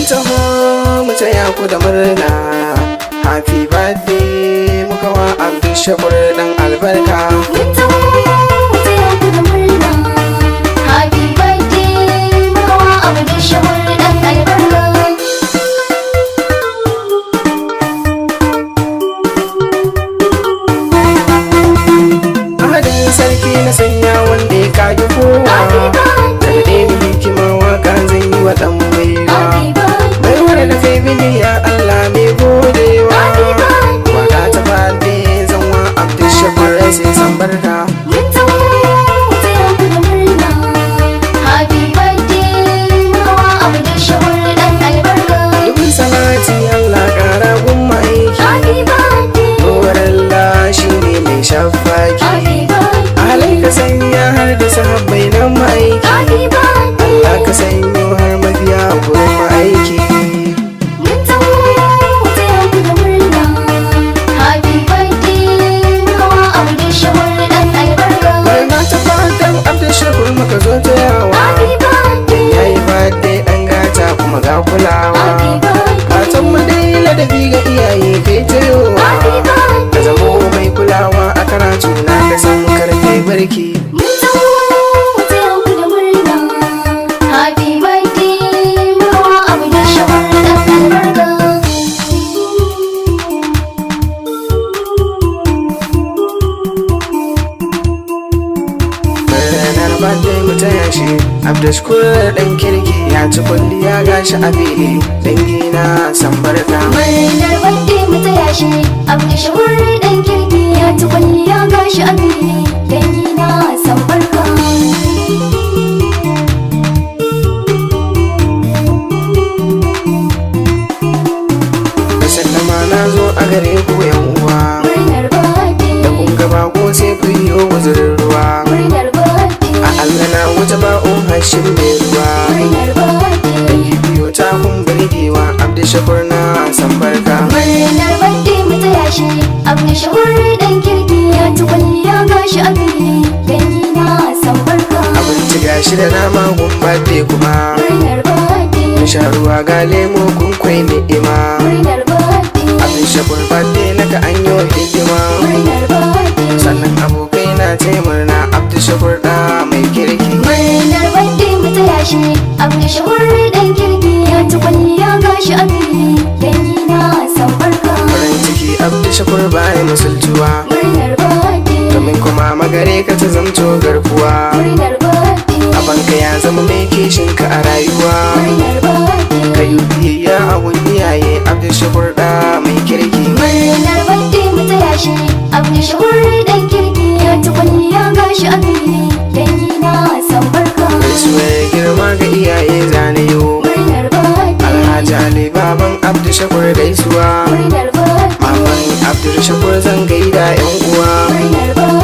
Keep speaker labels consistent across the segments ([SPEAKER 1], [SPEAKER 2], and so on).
[SPEAKER 1] taho mu taya ku da murna, happy birthday muka wa Abdul Shakur dan albarka.
[SPEAKER 2] Mun taho mu taya ku da murna, happy birthday muka wa Abdul Shakur dan albarka.
[SPEAKER 1] Ahadin sarki na sanya wanda ya kaji kowa, daga ɗaya hikima waka zan yi wa ɗan baiwa. Baiwar da kai bini ya Allah mai godewa, waka ta faɗi zan wa Abdul Shakur sai san barka.
[SPEAKER 2] Mun taho mu taya ku da murna, happy birthday muka wa Abdul Shakur dan albarka.
[SPEAKER 1] Dubin salati Allah ƙara gun ma'aiki,
[SPEAKER 2] Happy birthday,
[SPEAKER 1] Nuwar Allah shi ne mai shafaki.
[SPEAKER 2] happy birthday,
[SPEAKER 1] Alai ka sanya har da sahabbai nan ma'aiki,
[SPEAKER 2] happy birthday.
[SPEAKER 1] Allah ka sanyo har mabiya gurin ma'aiki.
[SPEAKER 2] Mun taho mu taya ku da murna, happy birthday muka wa Abdul Shakur dan albarka.
[SPEAKER 1] Barna ta fatan Abdul Shakur muka zo ta yawa,
[SPEAKER 2] Happy birthday,
[SPEAKER 1] yayi birthday ɗan gata kuma ga kulawa.
[SPEAKER 2] happy birthday,
[SPEAKER 1] Fatan mu dai ladabi ga iyaye kai ta yowa,
[SPEAKER 2] happy birthday.
[SPEAKER 1] ka zamo mai kulawa a karatu na ka san karfe barki.
[SPEAKER 2] Mun taho mu taya ku da murna, happy birthday muka wa Abdul Shakur dan albarka.
[SPEAKER 1] Ranar birthday mu taya shi Abdul Shakur ɗan kirki ya ci kwalliya gashi a fili dangi na san barka.
[SPEAKER 2] Murnar birthday mu taya shi Abdul Shakur dan kirki ya ci kwalliya gashi a fili dangi na san barka.
[SPEAKER 1] Da sallama na zo a gare ku yan uwa,
[SPEAKER 2] Murnar birthday,
[SPEAKER 1] da kun gaba ko sai ku yi guzurin ruwa.
[SPEAKER 2] murnar birthday,
[SPEAKER 1] A Allah na wuce ba'un hashin mai ruwa,
[SPEAKER 2] murnar birthday.
[SPEAKER 1] dan yi biyo ta kun birgewa Abdul Shakur na san barka.
[SPEAKER 2] Murnar birthday mu taya shi Abdul Shakur dan kirki ya ci kwalliya gashi a fili dangi na san barka.
[SPEAKER 1] Abinci gashi da nama gun birthday kuma,
[SPEAKER 2] Murnar birthday,
[SPEAKER 1] mun sha ruwa ga lemo kun kwai ni'ima.
[SPEAKER 2] murnar birthday,
[SPEAKER 1] Abdul Shakur birthday naka an yi hidima,
[SPEAKER 2] murnar birthday.
[SPEAKER 1] sannan abokai na ce murna Abdul Shakur da mai kirki.
[SPEAKER 2] Murnar birthday mu taya shi Abdul Shakur dan kirki ya ci kwalliya gashi a fili dangi na san barka.
[SPEAKER 1] Farin ciki Abdul Shakur baya musultuwa,
[SPEAKER 2] Murnar birthday,
[SPEAKER 1] domin kuma magare ka ta zamto garkuwa.
[SPEAKER 2] murnar birthday,
[SPEAKER 1] Abanka ya zama mai kishin ka a rayuwa,
[SPEAKER 2] murnar birthday.
[SPEAKER 1] ka yi biyayya a gun iyaye Abdul Shakur da mai kirki.
[SPEAKER 2] Murnar birthday mu taya shi Abdul Shakur dan kirki ya ci kwalliya gashi a fili dangi na san barka.
[SPEAKER 1] Gaisuwar girma ga iyaye zanayo,
[SPEAKER 2] Murnar birthday,
[SPEAKER 1] Alhaji Ali baban Abdul Shakur gaisuwa,
[SPEAKER 2] murnar birthday,
[SPEAKER 1] maman Abdul Shakur zan gaida yan uwa.
[SPEAKER 2] murnar birthday.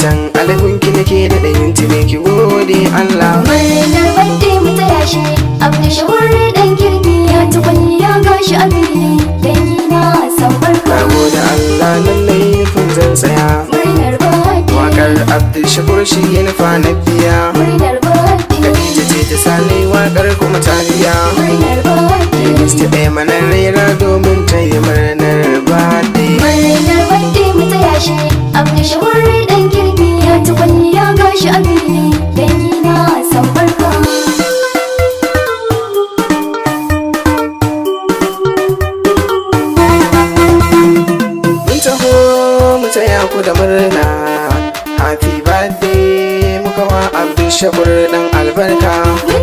[SPEAKER 1] Tan alhunki nake da ɗayin tile ki gode Allah.
[SPEAKER 2] Murnar birthday mu taya shi Abdul Shakur dan kirki ya ci kwalliya gashi a fili dangi na san barka.
[SPEAKER 1] Na gode Allah lallai nufin zan tsaya,
[SPEAKER 2] Murnar birthday,
[SPEAKER 1] wakar Abdul Shakur shi ya nufa na biya.
[SPEAKER 2] murnar birthday,
[SPEAKER 1] Khadija ce ta sani wakar kuma ta biya.
[SPEAKER 2] murnar birthday.
[SPEAKER 1] Mr. Emanar rera domin ta yi murnar birthday.
[SPEAKER 2] Murnar birthday mu taya shi Abdul Shakur dan kirki ya ci kwalliya gashi a fili dangi na san barka.
[SPEAKER 1] Mun taho mu taya ku da murna, happy birthday muka wa Abdul Shakur dan albarka.
[SPEAKER 2] Mun